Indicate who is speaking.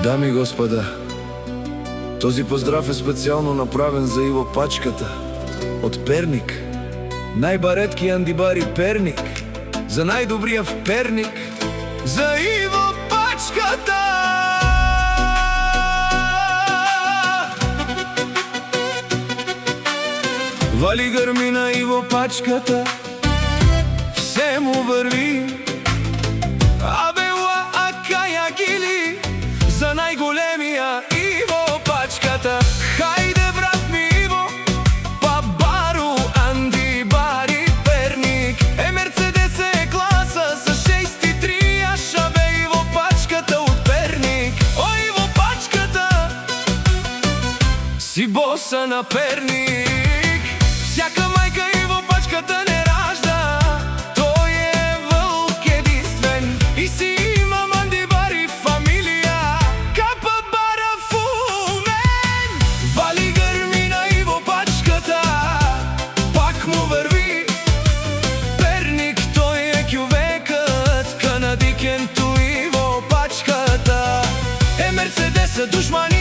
Speaker 1: Дами и господа, този поздрав е специално направен за Иво Пачката от Перник. Най-баретки андибари Перник, за най-добрия в Перник, за Иво Пачката! Вали гърми на Иво Пачката, все му върви. Абела акая гили, за най-големия Иво Пачката. Хайде, брат ми Иво, Пабаро, Андибари, Перник. Мерцедес е класа с 6.3, шабе Иво Пачката от Перник. О, Иво Пачката, си боса на Перник. Всяка майка Иво Пачката не ражда, той е вълк единствен и си има Андибари фамилия, капа бара фумен. Вали гърми на Иво Пачката, пак му върви. Перник, той е кювекът, канадикенто Иво Пачката. Мерцедеса душмани